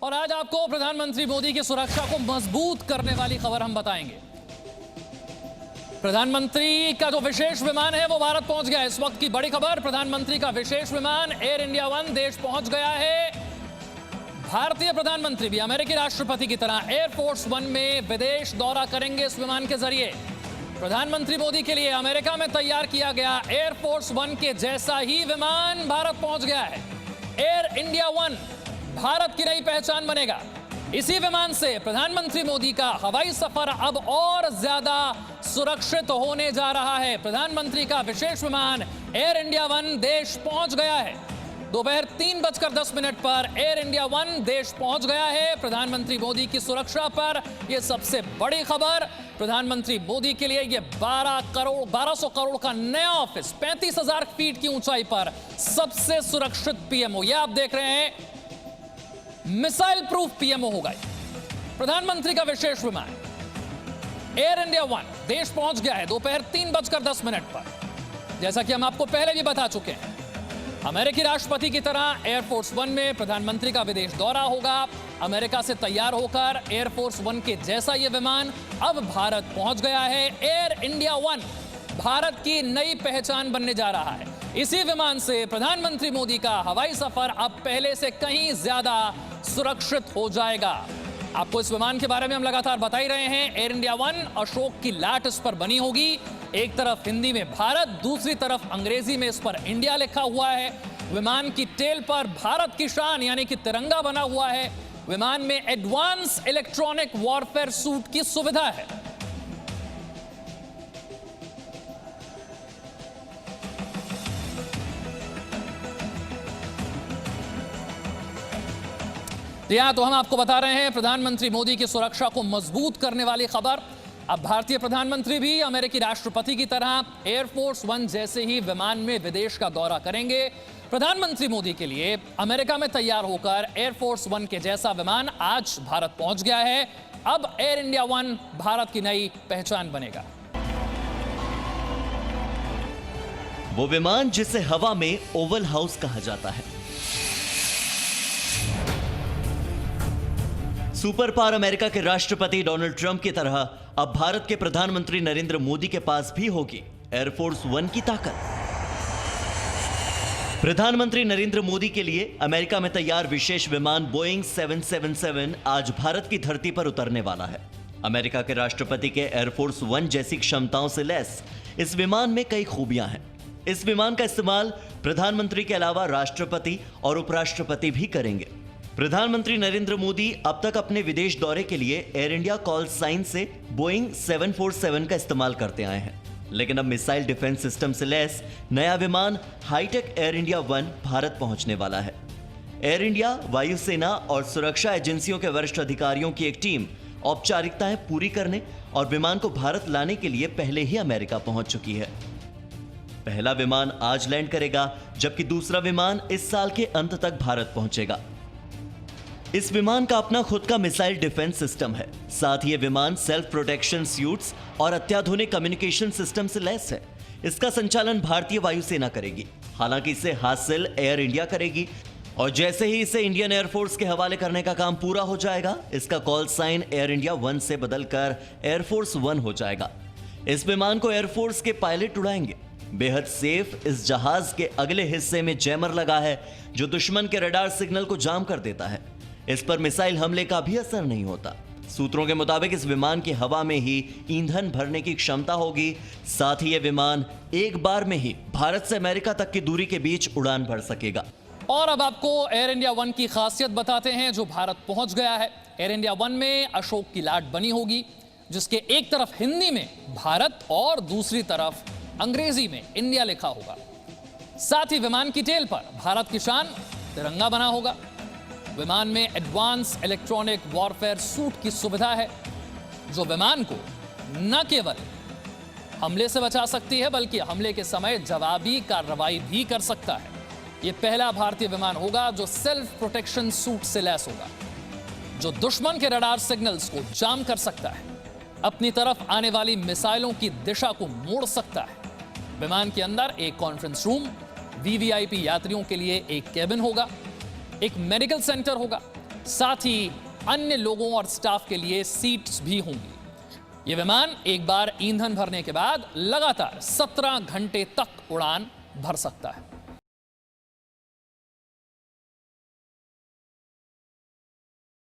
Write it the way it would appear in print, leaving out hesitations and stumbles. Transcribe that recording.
और आज आपको प्रधानमंत्री मोदी की सुरक्षा को मजबूत करने वाली खबर हम बताएंगे। प्रधानमंत्री का जो विशेष विमान है वो भारत पहुंच गया है। इस वक्त की बड़ी खबर, प्रधानमंत्री का विशेष विमान एयर इंडिया वन देश पहुंच गया है। भारतीय प्रधानमंत्री भी अमेरिकी राष्ट्रपति की तरह एयरफोर्स वन में विदेश दौरा करेंगे इस विमान के जरिए। प्रधानमंत्री मोदी के लिए अमेरिका में तैयार किया गया एयरफोर्स वन के जैसा ही विमान भारत पहुंच गया है। एयर इंडिया वन भारत की नई पहचान बनेगा। इसी विमान से प्रधानमंत्री मोदी का हवाई सफर अब और ज्यादा सुरक्षित होने जा रहा है। प्रधानमंत्री का विशेष विमान एयर इंडिया वन देश पहुंच गया है। दोपहर 3:10 पर एयर इंडिया वन देश पहुंच गया है। प्रधानमंत्री मोदी की सुरक्षा पर यह सबसे बड़ी खबर। प्रधानमंत्री मोदी के लिए यह 1200 करोड़ का नया ऑफिस 35,000 फीट की ऊंचाई पर सबसे सुरक्षित पीएमओ, यह आप देख रहे हैं, मिसाइल प्रूफ पीएमओ होगा। प्रधानमंत्री का विशेष विमान एयर इंडिया वन देश पहुंच गया है दोपहर 3:10 पर। जैसा कि हम आपको पहले भी बता चुके हैं, अमेरिकी राष्ट्रपति की तरह एयरफोर्स वन में प्रधानमंत्री का विदेश दौरा होगा। अमेरिका से तैयार होकर एयरफोर्स वन के जैसा यह विमान अब भारत पहुंच गया है। एयर इंडिया वन भारत की नई पहचान बनने जा रहा है। इसी विमान से प्रधानमंत्री मोदी का हवाई सफर अब पहले से कहीं ज्यादा सुरक्षित हो जाएगा। आपको इस विमान के बारे में हम लगातार बता ही रहे हैं। एयर इंडिया वन अशोक की लाट इस पर बनी होगी। एक तरफ हिंदी में भारत, दूसरी तरफ अंग्रेजी में इस पर इंडिया लिखा हुआ है। विमान की टेल पर भारत की शान यानी कि तिरंगा बना हुआ है। विमान में एडवांस इलेक्ट्रॉनिक वॉरफेयर सूट की सुविधा है। तो हम आपको बता रहे हैं प्रधानमंत्री मोदी की सुरक्षा को मजबूत करने वाली खबर। अब भारतीय प्रधानमंत्री भी अमेरिकी राष्ट्रपति की तरह एयरफोर्स वन जैसे ही विमान में विदेश का दौरा करेंगे। प्रधानमंत्री मोदी के लिए अमेरिका में तैयार होकर एयरफोर्स वन के जैसा विमान आज भारत पहुंच गया है। अब एयर इंडिया वन भारत की नई पहचान बनेगा। वो विमान जिसे हवा में ओवल हाउस कहा जाता है। सुपर पावर अमेरिका के राष्ट्रपति डोनाल्ड ट्रंप की तरह अब भारत के प्रधानमंत्री नरेंद्र मोदी के पास भी होगी एयरफोर्स वन की ताकत। प्रधानमंत्री नरेंद्र मोदी के लिए अमेरिका में तैयार विशेष विमान बोइंग 777 आज भारत की धरती पर उतरने वाला है। अमेरिका के राष्ट्रपति के एयरफोर्स वन जैसी क्षमताओं से लैस इस विमान में कई खूबियां हैं। इस विमान का इस्तेमाल प्रधानमंत्री के अलावा राष्ट्रपति और उपराष्ट्रपति भी करेंगे। प्रधानमंत्री नरेंद्र मोदी अब तक अपने विदेश दौरे के लिए एयर इंडिया कॉल साइन से बोइंग 747 का इस्तेमाल करते आए हैं, लेकिन अब मिसाइल डिफेंस सिस्टम से लैस नया विमान hi-tech Air India one Bharat पहुंचने वाला है। एयर इंडिया, वायुसेना और सुरक्षा एजेंसियों के वरिष्ठ अधिकारियों की एक टीम औपचारिकताएं पूरी करने और विमान को भारत लाने के लिए पहले ही अमेरिका पहुंच चुकी है। पहला विमान आज लैंड करेगा, जबकि दूसरा विमान इस साल के अंत तक भारत पहुंचेगा। इस विमान का अपना खुद का मिसाइल डिफेंस सिस्टम है। साथ ही यह विमान सेल्फ प्रोटेक्शन सूट्स और अत्याधुनिक कम्युनिकेशन सिस्टम से लैस है। इसका संचालन भारतीय वायुसेना करेगी। हालांकि इसे हासिल एयर इंडिया करेगी और जैसे ही इसे इंडियन एयरफोर्स के हवाले करने का काम पूरा हो जाएगा, इसका call sign Air India one से बदलकर एयरफोर्स वन हो जाएगा। इस विमान को एयरफोर्स के पायलट उड़ाएंगे। बेहद सेफ इस जहाज के अगले हिस्से में जैमर लगा है, जो दुश्मन के रडार सिग्नल को जाम कर देता है। इस पर मिसाइल हमले का भी असर नहीं होता। सूत्रों के मुताबिक इस विमान की हवा में ही ईंधन भरने की क्षमता होगी। साथ ही यह विमान एक बार में ही भारत से अमेरिका तक की दूरी के बीच उड़ान भर सकेगा। और अब आपको एयर इंडिया वन की खासियत बताते हैं जो भारत पहुंच गया है। एयर इंडिया वन में अशोक की लाट बनी होगी, जिसके एक तरफ हिंदी में भारत और दूसरी तरफ अंग्रेजी में इंडिया लिखा होगा। साथ ही विमान की टेल पर भारत की शान तिरंगा बना होगा। विमान में एडवांस इलेक्ट्रॉनिक वॉरफेयर सूट की सुविधा है, जो विमान को न केवल हमले से बचा सकती है, बल्कि हमले के समय जवाबी कार्रवाई भी कर सकता है। यह पहला भारतीय विमान होगा जो सेल्फ प्रोटेक्शन सूट से लैस होगा, जो दुश्मन के रडार सिग्नल्स को जाम कर सकता है, अपनी तरफ आने वाली मिसाइलों की दिशा को मोड़ सकता है। विमान के अंदर एक कॉन्फ्रेंस रूम, वीवीआईपी यात्रियों के लिए एक केबिन होगा, एक मेडिकल सेंटर होगा, साथ ही अन्य लोगों और स्टाफ के लिए सीट्स भी होंगी। यह विमान एक बार ईंधन भरने के बाद लगातार 17 घंटे तक उड़ान भर सकता है।